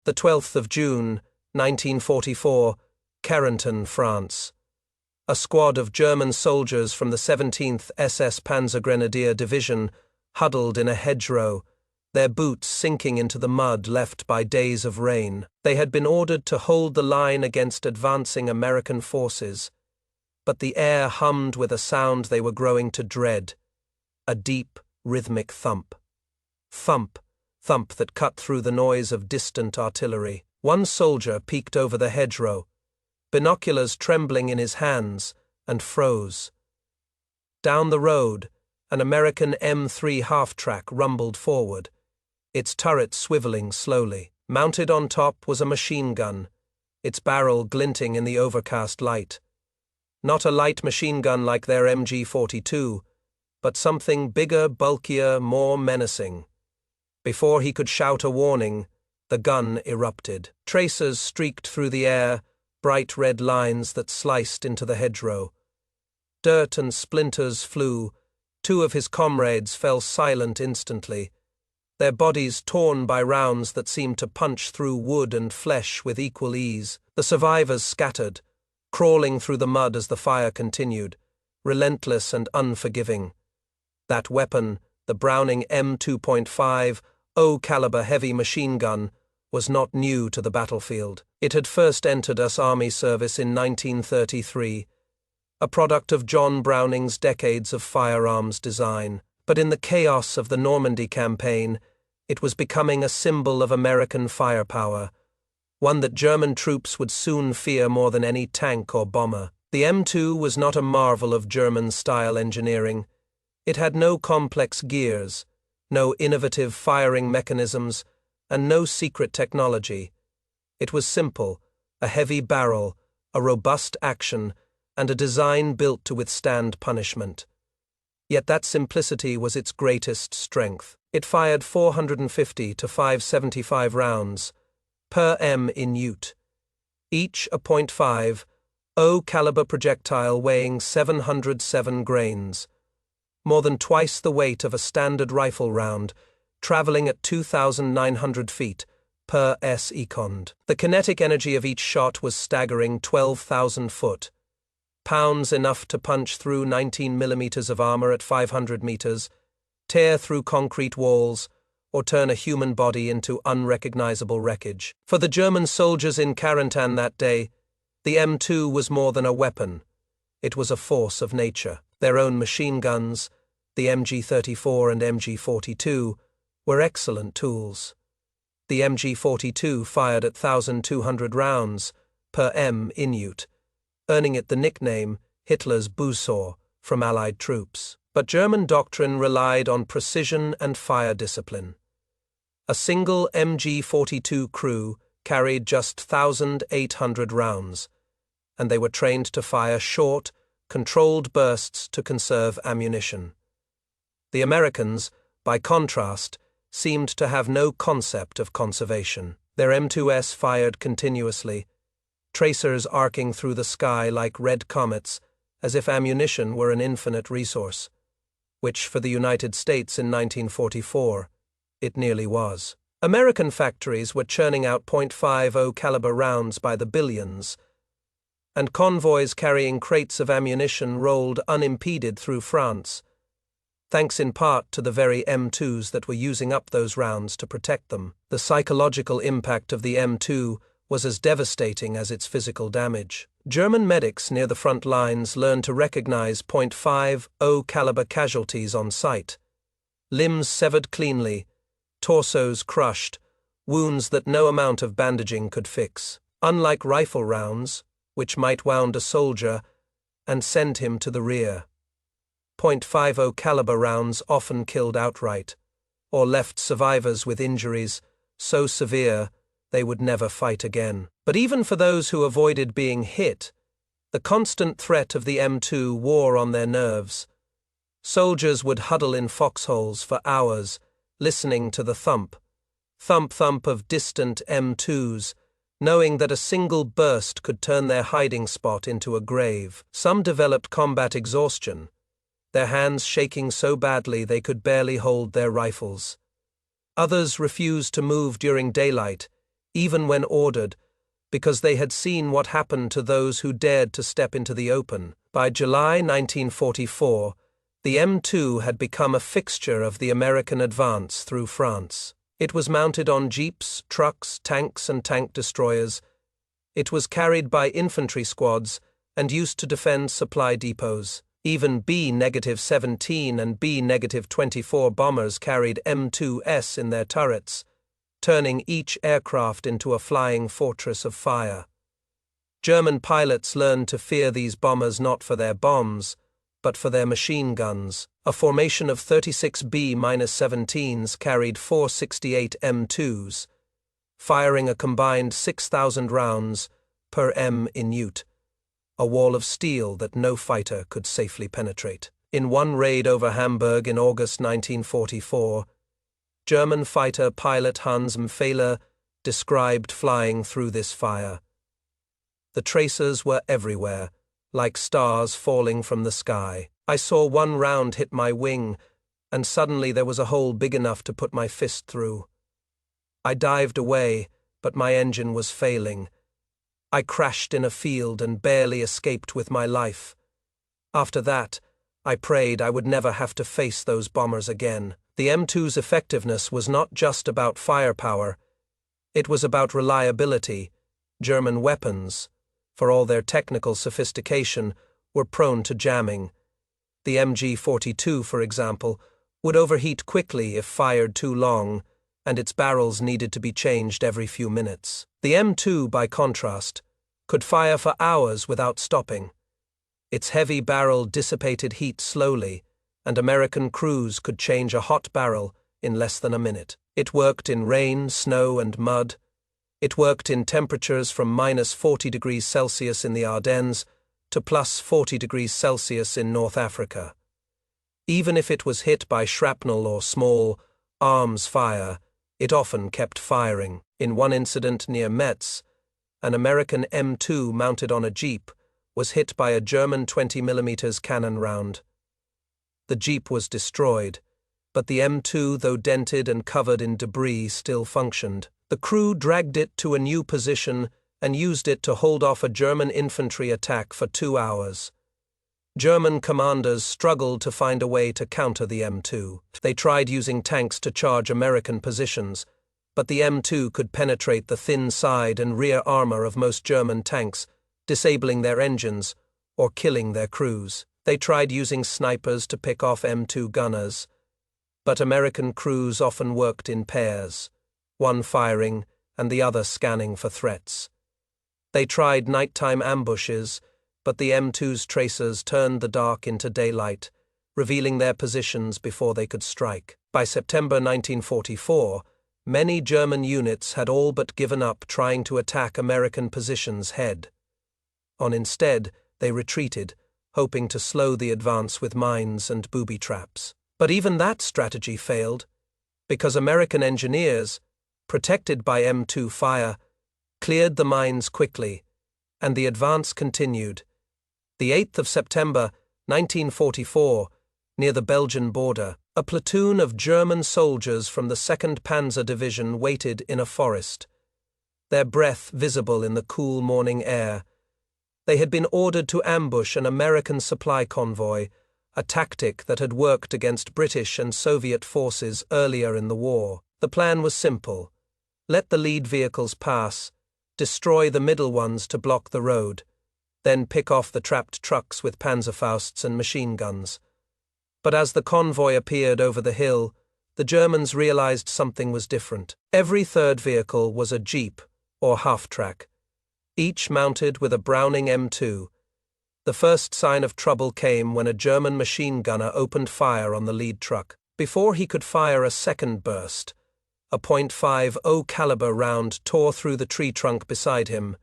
The 12th of June, 1944, Carentan, France. A squad of German soldiers from the 17th SS Panzergrenadier Division huddled in a hedgerow, their boots sinking into the mud left by days of rain. They had been ordered to hold the line against advancing American forces, but the air hummed with a sound they were growing to dread, a deep, rhythmic thump. Thump, thump that cut through the noise of distant artillery. One soldier peeked over the hedgerow, binoculars trembling in his hands, and froze. Down the road, an American M3 half-track rumbled forward, its turret swiveling slowly. Mounted on top was a machine gun, its barrel glinting in the overcast light. Not a light machine gun like their MG-42, but something bigger, bulkier, more menacing. Before he could shout a warning, the gun erupted. Tracers streaked through the air, bright red lines that sliced into the hedgerow. Dirt and splinters flew. Two of his comrades fell silent instantly, their bodies torn by rounds that seemed to punch through wood and flesh with equal ease. The survivors scattered, crawling through the mud as the fire continued, relentless and unforgiving. That weapon, the Browning M2.5 O-caliber heavy machine gun, was not new to the battlefield. It had first entered US Army service in 1933, a product of John Browning's decades of firearms design. But in the chaos of the Normandy campaign, it was becoming a symbol of American firepower, one that German troops would soon fear more than any tank or bomber. The M2 was not a marvel of German-style engineering. It had no complex gears, no innovative firing mechanisms, and no secret technology. It was simple, a heavy barrel, a robust action, and a design built to withstand punishment. Yet that simplicity was its greatest strength. It fired 450 to 575 rounds, per minute, each a .5 O-caliber projectile weighing 707 grains, more than twice the weight of a standard rifle round, traveling at 2,900 feet per second. The kinetic energy of each shot was staggering 12,000 foot. Pounds enough to punch through 19 millimeters of armor at 500 meters, tear through concrete walls, or turn a human body into unrecognizable wreckage. For the German soldiers in Carentan that day, the M2 was more than a weapon. It was a force of nature. Their own machine guns, the MG-34 and MG-42, were excellent tools. The MG-42 fired at 1,200 rounds per minute, earning it the nickname Hitler's Buzzsaw from Allied troops. But German doctrine relied on precision and fire discipline. A single MG-42 crew carried just 1,800 rounds, and they were trained to fire short, controlled bursts to conserve ammunition. The Americans, by contrast, seemed to have no concept of conservation. Their M2s fired continuously, tracers arcing through the sky like red comets, as if ammunition were an infinite resource, which for the United States in 1944, it nearly was. American factories were churning out .5 O-caliber rounds by the billions, and convoys carrying crates of ammunition rolled unimpeded through France, thanks in part to the very M2s that were using up those rounds to protect them. The psychological impact of the M2 was as devastating as its physical damage. German medics near the front lines learned to recognize .5 O-caliber casualties on sight. Limbs severed cleanly, torsos crushed, wounds that no amount of bandaging could fix. Unlike rifle rounds, which might wound a soldier and send him to the rear, .5 O-caliber rounds often killed outright, or left survivors with injuries so severe they would never fight again. But even for those who avoided being hit, the constant threat of the M2 wore on their nerves. Soldiers would huddle in foxholes for hours, listening to the thump of distant M2s, knowing that a single burst could turn their hiding spot into a grave. Some developed combat exhaustion, their hands shaking so badly they could barely hold their rifles. Others refused to move during daylight, even when ordered, because they had seen what happened to those who dared to step into the open. By July 1944, the M2 had become a fixture of the American advance through France. It was mounted on jeeps, trucks, tanks, and tank destroyers. It was carried by infantry squads and used to defend supply depots. Even B-17 and B-24 bombers carried M2s in their turrets, turning each aircraft into a flying fortress of fire. German pilots learned to fear these bombers not for their bombs, but for their machine guns. A formation of 36 B-17s carried 468 M2s, firing a combined 6,000 rounds per minute, a wall of steel that no fighter could safely penetrate. In one raid over Hamburg in August 1944, German fighter pilot Hans Mpfähler described flying through this fire. The tracers were everywhere, like stars falling from the sky. I saw one round hit my wing, and suddenly there was a hole big enough to put my fist through. I dived away, but my engine was failing. I crashed in a field and barely escaped with my life. After that, I prayed I would never have to face those bombers again. The M2's effectiveness was not just about firepower. It was about reliability. German weapons, for all their technical sophistication, were prone to jamming. The MG-42, for example, would overheat quickly if fired too long, and its barrels needed to be changed every few minutes. The M2, by contrast, could fire for hours without stopping. Its heavy barrel dissipated heat slowly, and American crews could change a hot barrel in less than a minute. It worked in rain, snow, and mud. It worked in temperatures from -40 degrees Celsius in the Ardennes to +40 degrees Celsius in North Africa. Even if it was hit by shrapnel or small arms fire, it often kept firing. In one incident near Metz, an American M2 mounted on a jeep was hit by a German 20mm cannon round. The jeep was destroyed, but the M2, though dented and covered in debris, still functioned. The crew dragged it to a new position and used it to hold off a German infantry attack for 2 hours. German commanders struggled to find a way to counter the M2. They tried using tanks to charge American positions, but the M2 could penetrate the thin side and rear armor of most German tanks, disabling their engines or killing their crews. They tried using snipers to pick off M2 gunners, but American crews often worked in pairs, one firing and the other scanning for threats. They tried nighttime ambushes, but the M2's tracers turned the dark into daylight, revealing their positions before they could strike. By September 1944, many German units had all but given up trying to attack American positions head. Instead, they retreated, hoping to slow the advance with mines and booby traps. But even that strategy failed, because American engineers, protected by M2 fire, cleared the mines quickly, and the advance continued. The 8th of September, 1944, near the Belgian border, a platoon of German soldiers from the 2nd Panzer Division waited in a forest, their breath visible in the cool morning air. They had been ordered to ambush an American supply convoy, a tactic that had worked against British and Soviet forces earlier in the war. The plan was simple: let the lead vehicles pass, destroy the middle ones to block the road, then pick off the trapped trucks with Panzerfausts and machine guns. But as the convoy appeared over the hill, the Germans realized something was different. Every third vehicle was a jeep, or half-track, each mounted with a Browning M2. The first sign of trouble came when a German machine gunner opened fire on the lead truck. Before he could fire a second burst, a .50 caliber round tore through the tree trunk beside him,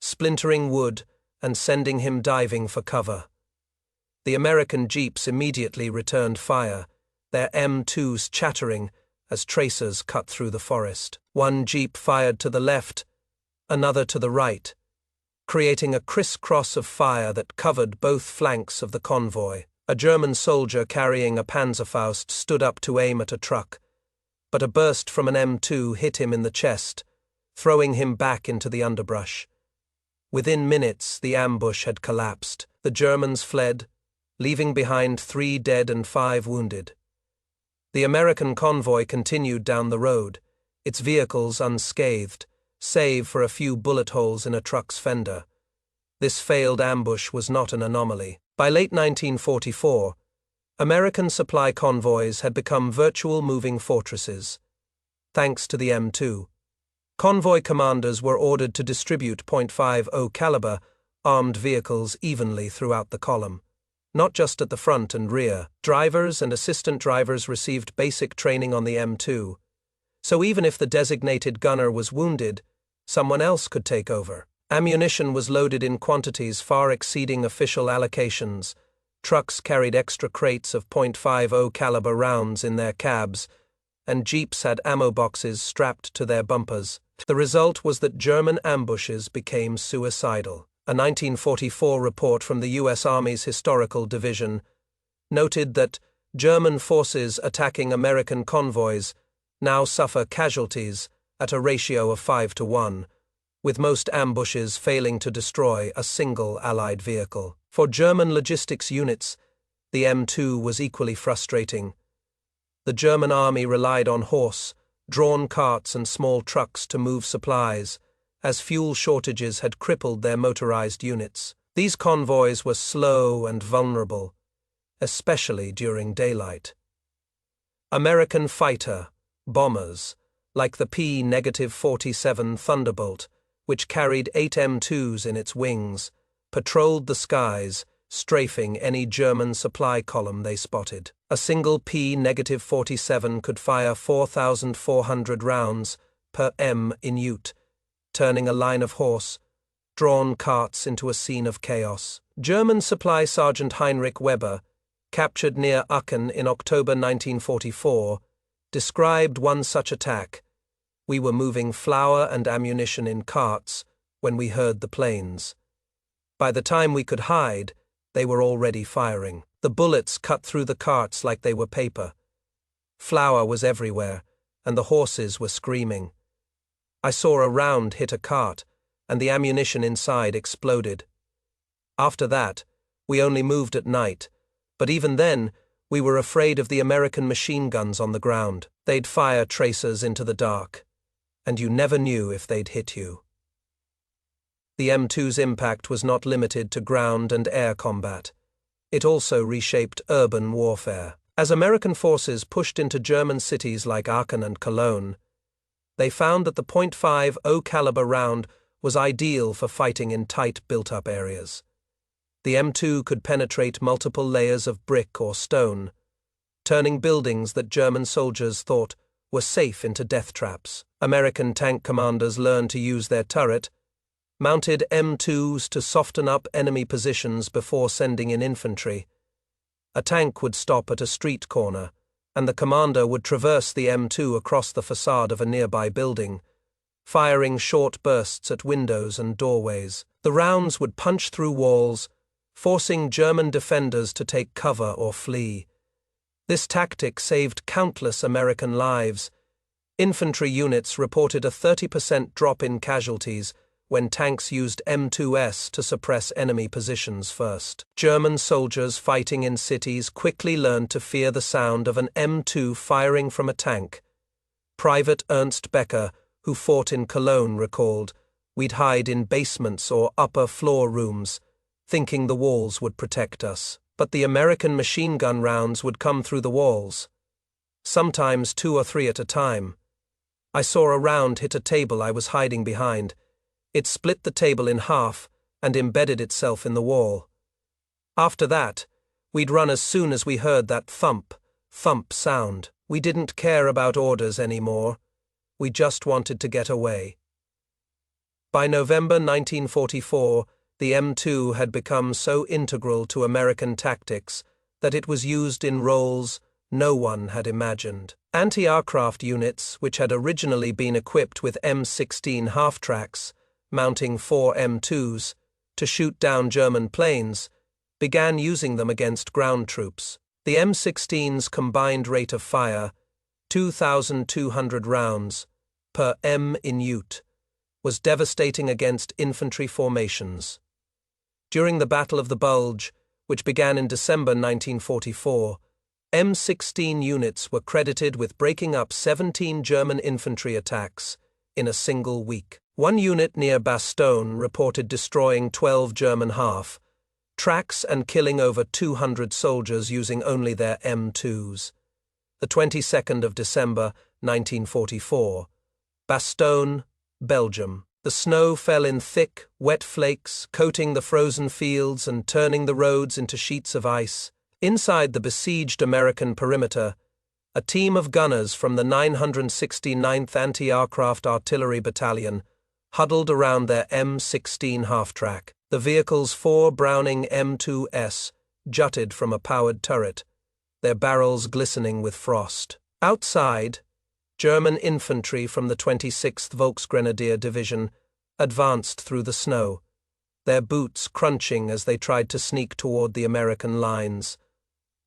splintering wood and sending him diving for cover. The American jeeps immediately returned fire, their M2s chattering as tracers cut through the forest. One jeep fired to the left, another to the right, creating a crisscross of fire that covered both flanks of the convoy. A German soldier carrying a Panzerfaust stood up to aim at a truck, but a burst from an M2 hit him in the chest, throwing him back into the underbrush. Within minutes, the ambush had collapsed. The Germans fled, leaving behind 3 dead and 5 wounded. The American convoy continued down the road, its vehicles unscathed, save for a few bullet holes in a truck's fender. This failed ambush was not an anomaly. By late 1944, American supply convoys had become virtual moving fortresses. Thanks to the M2, convoy commanders were ordered to distribute .50 caliber armed vehicles evenly throughout the column, not just at the front and rear. Drivers and assistant drivers received basic training on the M2, so even if the designated gunner was wounded, someone else could take over. Ammunition was loaded in quantities far exceeding official allocations. Trucks carried extra crates of .50 caliber rounds in their cabs, and jeeps had ammo boxes strapped to their bumpers. The result was that German ambushes became suicidal. A 1944 report from the U.S. Army's Historical Division noted that German forces attacking American convoys now suffer casualties at a ratio of 5-to-1, with most ambushes failing to destroy a single Allied vehicle. For German logistics units, the M2 was equally frustrating. The German army relied on horse-drawn carts and small trucks to move supplies, as fuel shortages had crippled their motorized units. These convoys were slow and vulnerable, especially during daylight. American fighter bombers, like the P-47 Thunderbolt, which carried 8 M2s in its wings, patrolled the skies, strafing any German supply column they spotted. A single P-47 could fire 4,400 rounds per minute, turning a line of horse-drawn carts into a scene of chaos. German Supply Sergeant Heinrich Weber, captured near Aachen in October 1944, described one such attack. "We were moving flour and ammunition in carts when we heard the planes. By the time we could hide, they were already firing. The bullets cut through the carts like they were paper. Flour was everywhere, and the horses were screaming. I saw a round hit a cart, and the ammunition inside exploded. After that, we only moved at night, but even then, we were afraid of the American machine guns on the ground. They'd fire tracers into the dark, and you never knew if they'd hit you." The M2's impact was not limited to ground and air combat. It also reshaped urban warfare. As American forces pushed into German cities like Aachen and Cologne, they found that the .50 caliber round was ideal for fighting in tight built-up areas. The M2 could penetrate multiple layers of brick or stone, turning buildings that German soldiers thought were safe into death traps. American tank commanders learned to use their turret-mounted M2s to soften up enemy positions before sending in infantry. A tank would stop at a street corner, and the commander would traverse the M2 across the facade of a nearby building, firing short bursts at windows and doorways. The rounds would punch through walls, forcing German defenders to take cover or flee. This tactic saved countless American lives. Infantry units reported a 30% drop in casualties when tanks used M2s to suppress enemy positions first. German soldiers fighting in cities quickly learned to fear the sound of an M2 firing from a tank. Private Ernst Becker, who fought in Cologne, recalled, "We'd hide in basements or upper floor rooms, thinking the walls would protect us. But the American machine gun rounds would come through the walls, sometimes 2 or 3 at a time. I saw a round hit a table I was hiding behind. It split the table in half and embedded itself in the wall. After that, we'd run as soon as we heard that thump, thump sound. We didn't care about orders anymore. We just wanted to get away." By November 1944, the M2 had become so integral to American tactics that it was used in roles no one had imagined. Anti-aircraft units, which had originally been equipped with M16 half-tracks, mounting 4 M2s, to shoot down German planes, began using them against ground troops. The M16's combined rate of fire, 2,200 rounds per minute, was devastating against infantry formations. During the Battle of the Bulge, which began in December 1944, M16 units were credited with breaking up 17 German infantry attacks in a single week. One unit near Bastogne reported destroying 12 German tracks and killing over 200 soldiers using only their M2s. The 22nd of December, 1944. Bastogne, Belgium. The snow fell in thick, wet flakes, coating the frozen fields and turning the roads into sheets of ice. Inside the besieged American perimeter, a team of gunners from the 969th Anti-Aircraft Artillery Battalion huddled around their M16 half-track. The vehicle's 4 Browning M2s jutted from a powered turret, their barrels glistening with frost. Outside, German infantry from the 26th Volksgrenadier Division advanced through the snow, their boots crunching as they tried to sneak toward the American lines.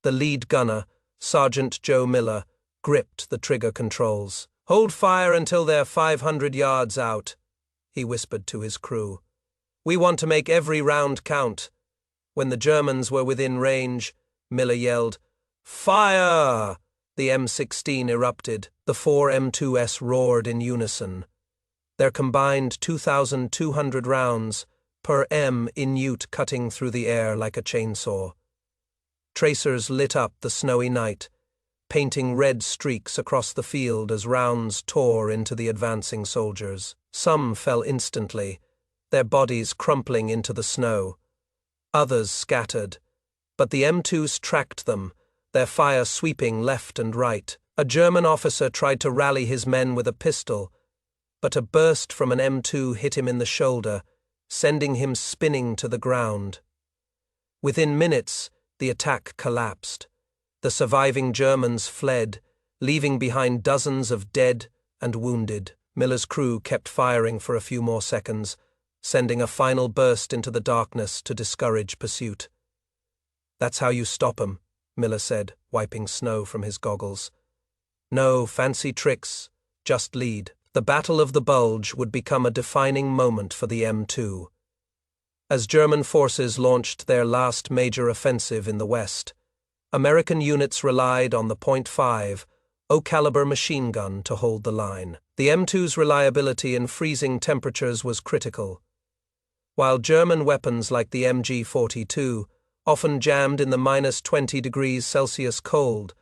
The lead gunner, Sergeant Joe Miller, gripped the trigger controls. "Hold fire until they're 500 yards out," he whispered to his crew. "We want to make every round count." When the Germans were within range, Miller yelled, "Fire!" The M16 erupted. The 4 M2s roared in unison. Their combined 2,200 rounds per minute cutting through the air like a chainsaw. Tracers lit up the snowy night, painting red streaks across the field as rounds tore into the advancing soldiers. Some fell instantly, their bodies crumpling into the snow. Others scattered, but the M2s tracked them, their fire sweeping left and right. A German officer tried to rally his men with a pistol, but a burst from an M2 hit him in the shoulder, sending him spinning to the ground. Within minutes, the attack collapsed. The surviving Germans fled, leaving behind dozens of dead and wounded. Miller's crew kept firing for a few more seconds, sending a final burst into the darkness to discourage pursuit. "That's how you stop 'em," Miller said, wiping snow from his goggles. "No fancy tricks, just lead." The Battle of the Bulge would become a defining moment for the M2. As German forces launched their last major offensive in the West, American units relied on the .5 caliber machine gun to hold the line. The M2's reliability in freezing temperatures was critical. While German weapons like the MG42 often jammed in the -20°C cold,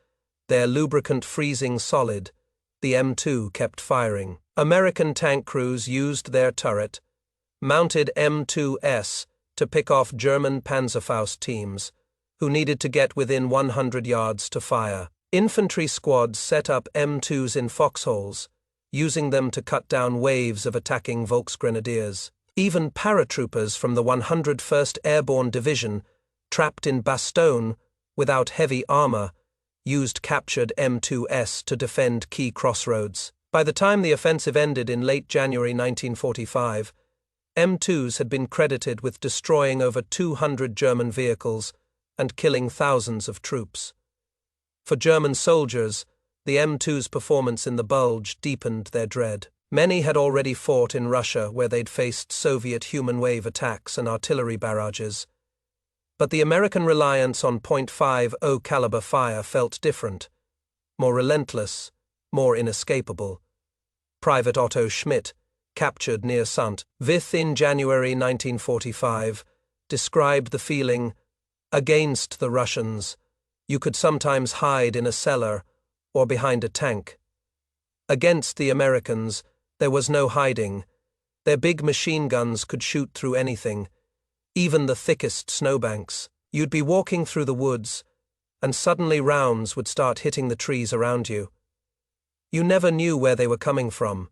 their lubricant freezing solid, the M2 kept firing. American tank crews used their turret-mounted M2s to pick off German Panzerfaust teams, who needed to get within 100 yards to fire. Infantry squads set up M2s in foxholes, using them to cut down waves of attacking Volksgrenadiers. Even paratroopers from the 101st Airborne Division, trapped in Bastogne without heavy armor, used captured M2s to defend key crossroads. By the time the offensive ended in late January 1945, M2s had been credited with destroying over 200 German vehicles and killing thousands of troops. For German soldiers, the M2's performance in the Bulge deepened their dread. Many had already fought in Russia, where they'd faced Soviet human-wave attacks and artillery barrages. But the American reliance on .50 caliber fire felt different, more relentless, more inescapable. Private Otto Schmidt, captured near St. Vith in January 1945, described the feeling, "Against the Russians, you could sometimes hide in a cellar or behind a tank. Against the Americans, there was no hiding. Their big machine guns could shoot through anything, even the thickest snowbanks. You'd be walking through the woods, and suddenly rounds would start hitting the trees around you. You never knew where they were coming from.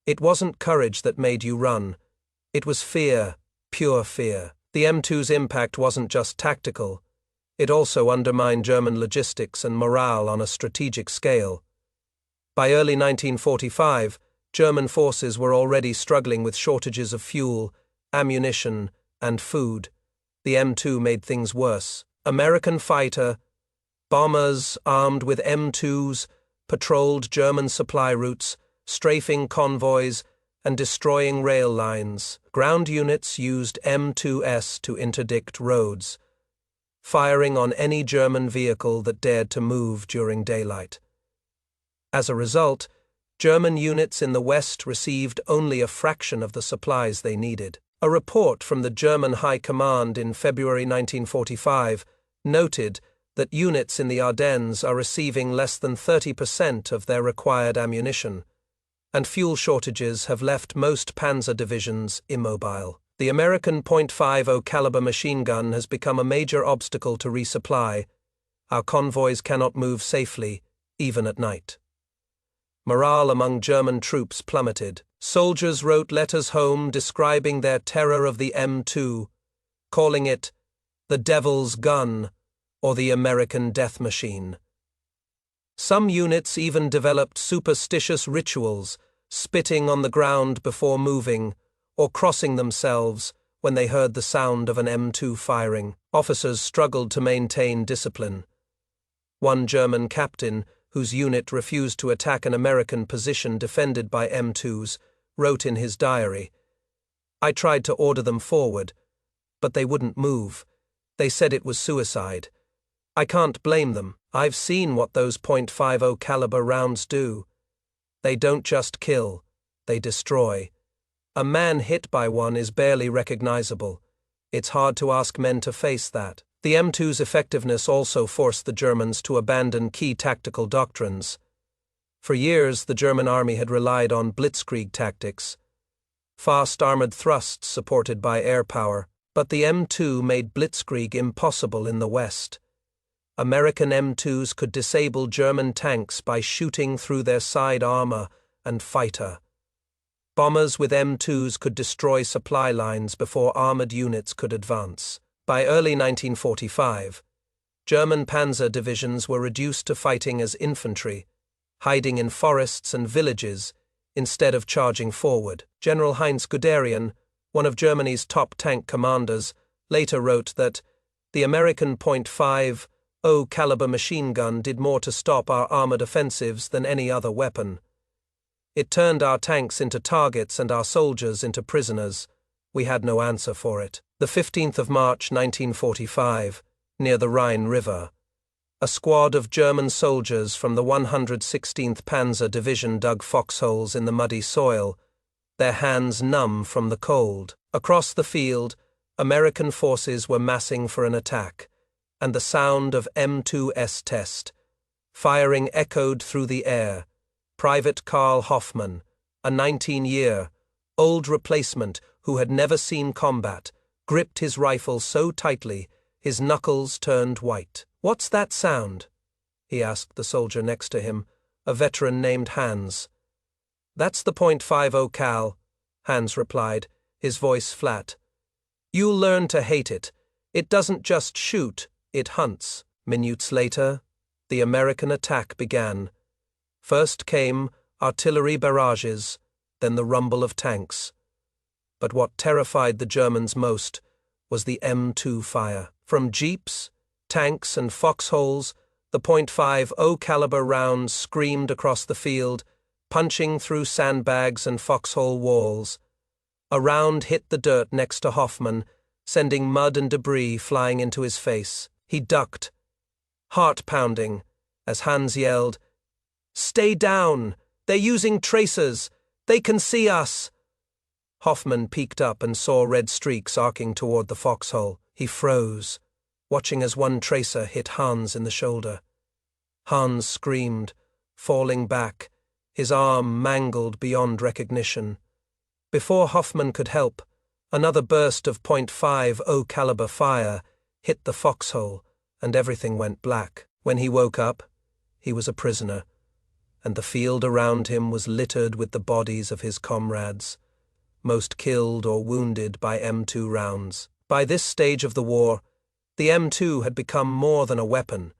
It wasn't courage that made you run. It was fear, pure fear." The M2's impact wasn't just tactical. It also undermined German logistics and morale on a strategic scale. By early 1945, German forces were already struggling with shortages of fuel, ammunition, and food. The M2 made things worse. American fighter bombers armed with M2s patrolled German supply routes, strafing convoys, and destroying rail lines. Ground units used M2S to interdict roads, firing on any German vehicle that dared to move during daylight. As a result, German units in the West received only a fraction of the supplies they needed. A report from the German High Command in February 1945 noted that units in the Ardennes are receiving less than 30% of their required ammunition, and fuel shortages have left most panzer divisions immobile. The American .50 caliber machine gun has become a major obstacle to resupply. Our convoys cannot move safely, even at night. Morale among German troops plummeted. Soldiers wrote letters home describing their terror of the M2, calling it the devil's gun or the American death machine. Some units even developed superstitious rituals, spitting on the ground before moving, or crossing themselves when they heard the sound of an M2 firing. Officers struggled to maintain discipline. One German captain, whose unit refused to attack an American position defended by M2s, wrote in his diary, "I tried to order them forward, but they wouldn't move. They said it was suicide. I can't blame them. I've seen what those .50 caliber rounds do. They don't just kill, they destroy. A man hit by one is barely recognizable. It's hard to ask men to face that." The M2's effectiveness also forced the Germans to abandon key tactical doctrines. For years, the German army had relied on blitzkrieg tactics, fast armored thrusts supported by air power, but the M2 made blitzkrieg impossible in the West. American M2s could disable German tanks by shooting through their side armor and fighter. Bombers with M2s could destroy supply lines before armored units could advance. By early 1945, German panzer divisions were reduced to fighting as infantry, hiding in forests and villages instead of charging forward. General Heinz Guderian, one of Germany's top tank commanders, later wrote that the American .50 caliber machine gun did more to stop our armored offensives than any other weapon. It turned our tanks into targets and our soldiers into prisoners. We had no answer for it. The 15th of March 1945, near the Rhine River, a squad of German soldiers from the 116th Panzer Division dug foxholes in the muddy soil, their hands numb from the cold. Across the field, American forces were massing for an attack, and the sound of M2S test, firing echoed through the air. Private Karl Hoffmann, a 19-year-old replacement who had never seen combat, gripped his rifle so tightly his knuckles turned white. "What's that sound?" he asked the soldier next to him, a veteran named Hans. "That's the .50 cal," Hans replied, his voice flat. "You'll learn to hate it. It doesn't just shoot, it hunts." Minutes later, the American attack began. First came artillery barrages, then the rumble of tanks. But what terrified the Germans most was the M2 fire. From jeeps, tanks, and foxholes, the .50 caliber rounds screamed across the field, punching through sandbags and foxhole walls. A round hit the dirt next to Hoffmann, sending mud and debris flying into his face. He ducked, heart pounding, as Hans yelled, "Stay down! They're using tracers! They can see us!" Hoffmann peeked up and saw red streaks arcing toward the foxhole. He froze, watching as one tracer hit Hans in the shoulder. Hans screamed, falling back, his arm mangled beyond recognition. Before Hoffmann could help, another burst of .50 caliber fire hit the foxhole, and everything went black. When he woke up, he was a prisoner, and the field around him was littered with the bodies of his comrades, most killed or wounded by M2 rounds. By this stage of the war, the M2 had become more than a weapon.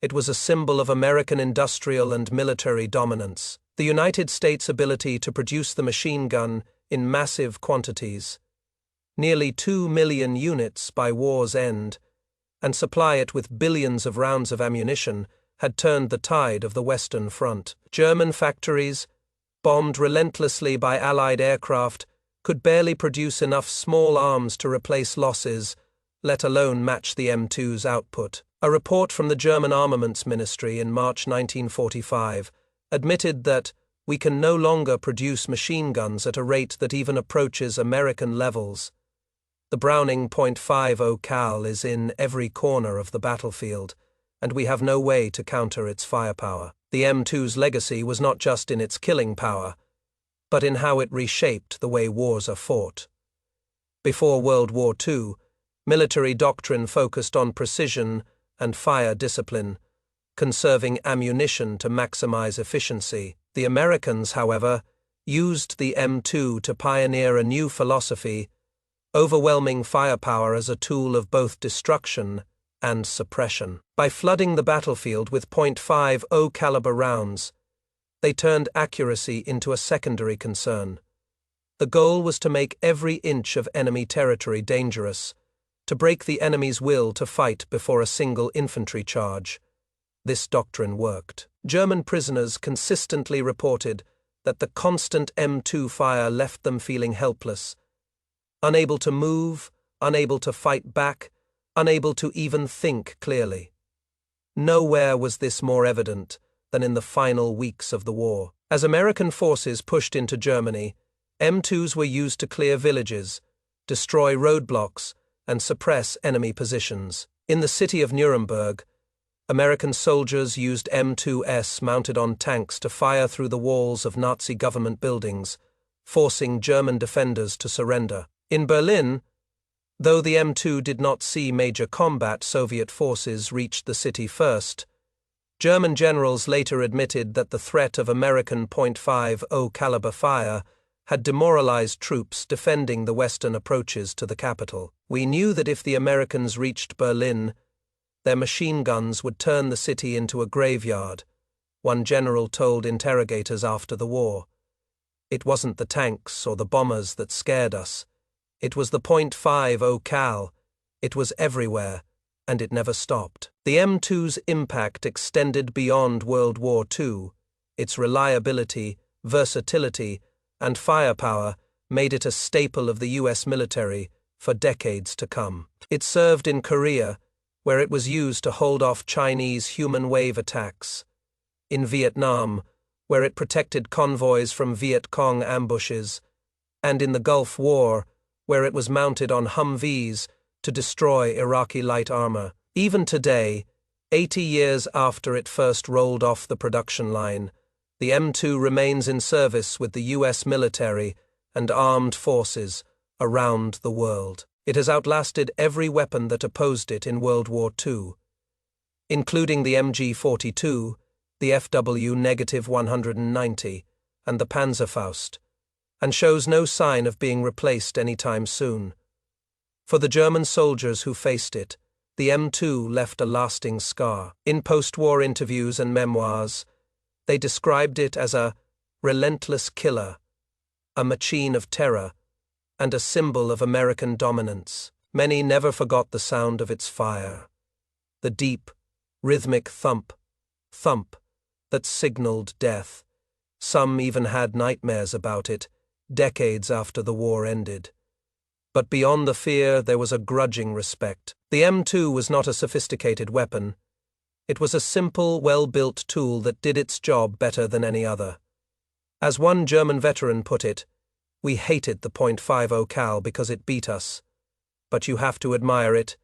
It was a symbol of American industrial and military dominance, the United States' ability to produce the machine gun in massive quantities, nearly 2 million units by war's end, and supply it with billions of rounds of ammunition, had turned the tide of the Western Front. German factories, bombed relentlessly by Allied aircraft, could barely produce enough small arms to replace losses, let alone match the M2's output. A report from the German Armaments Ministry in March 1945 admitted that we can no longer produce machine guns at a rate that even approaches American levels. The Browning .50 cal is in every corner of the battlefield, and we have no way to counter its firepower. The M2's legacy was not just in its killing power, but in how it reshaped the way wars are fought. Before World War II, military doctrine focused on precision and fire discipline, conserving ammunition to maximize efficiency. The Americans, however, used the M2 to pioneer a new philosophy, overwhelming firepower as a tool of both destruction and suppression. By flooding the battlefield with .50 caliber rounds, they turned accuracy into a secondary concern. The goal was to make every inch of enemy territory dangerous, to break the enemy's will to fight before a single infantry charge. This doctrine worked. German prisoners consistently reported that the constant M2 fire left them feeling helpless, unable to move, unable to fight back, unable to even think clearly. Nowhere was this more evident than in the final weeks of the war. As American forces pushed into Germany, M2s were used to clear villages, destroy roadblocks, and suppress enemy positions. In the city of Nuremberg, American soldiers used M2s mounted on tanks to fire through the walls of Nazi government buildings, forcing German defenders to surrender. In Berlin, though the M2 did not see major combat, Soviet forces reached the city first. German generals later admitted that the threat of American .50 caliber fire had demoralized troops defending the western approaches to the capital. We knew that if the Americans reached Berlin, their machine guns would turn the city into a graveyard, one general told interrogators after the war. It wasn't the tanks or the bombers that scared us. It was the .50 cal. It was everywhere, and it never stopped. The M2's impact extended beyond World War II. Its reliability, versatility, and firepower made it a staple of the US military for decades to come. It served in Korea, where it was used to hold off Chinese human wave attacks, in Vietnam, where it protected convoys from Viet Cong ambushes, and in the Gulf War, where it was mounted on Humvees to destroy Iraqi light armor. Even today, 80 years after it first rolled off the production line, the M2 remains in service with the US military and armed forces around the world. It has outlasted every weapon that opposed it in World War II, including the MG-42, the FW-190, and the Panzerfaust, and shows no sign of being replaced anytime soon. For the German soldiers who faced it, the M2 left a lasting scar. In post-war interviews and memoirs, they described it as a relentless killer, a machine of terror, and a symbol of American dominance. Many never forgot the sound of its fire, the deep, rhythmic thump, thump that signaled death. Some even had nightmares about it, decades after the war ended. But beyond the fear, there was a grudging respect. The M2 was not a sophisticated weapon. It was a simple, well-built tool that did its job better than any other. As one German veteran put it, "We hated the .50 cal because it beat us. But you have to admire it.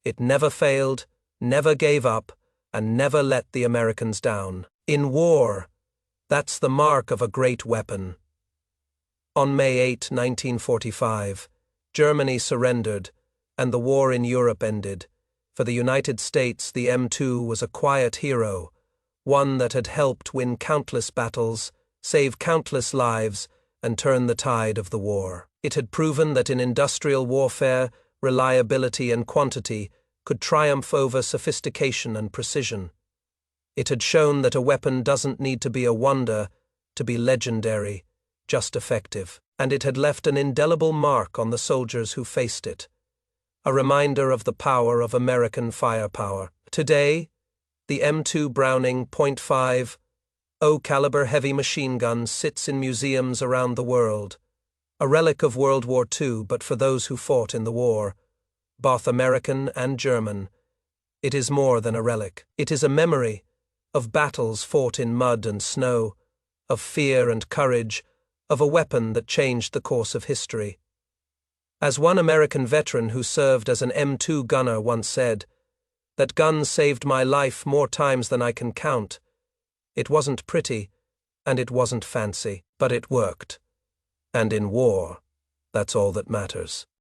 It never failed, never gave up, and never let the Americans down. In war, that's the mark of a great weapon." On May 8, 1945, Germany surrendered, and the war in Europe ended. For the United States, the M2 was a quiet hero, one that had helped win countless battles, save countless lives, and turn the tide of the war. It had proven that in industrial warfare, reliability and quantity could triumph over sophistication and precision. It had shown that a weapon doesn't need to be a wonder to be legendary, just effective. And it had left an indelible mark on the soldiers who faced it, a reminder of the power of American firepower. Today, the M2 Browning .50 O-caliber heavy machine gun sits in museums around the world. A relic of World War II, but for those who fought in the war, both American and German. It is more than a relic. It is a memory of battles fought in mud and snow, of fear and courage, of a weapon that changed the course of history. As one American veteran who served as an M2 gunner once said, "That gun saved my life more times than I can count. It wasn't pretty, and it wasn't fancy, but it worked. And in war, that's all that matters."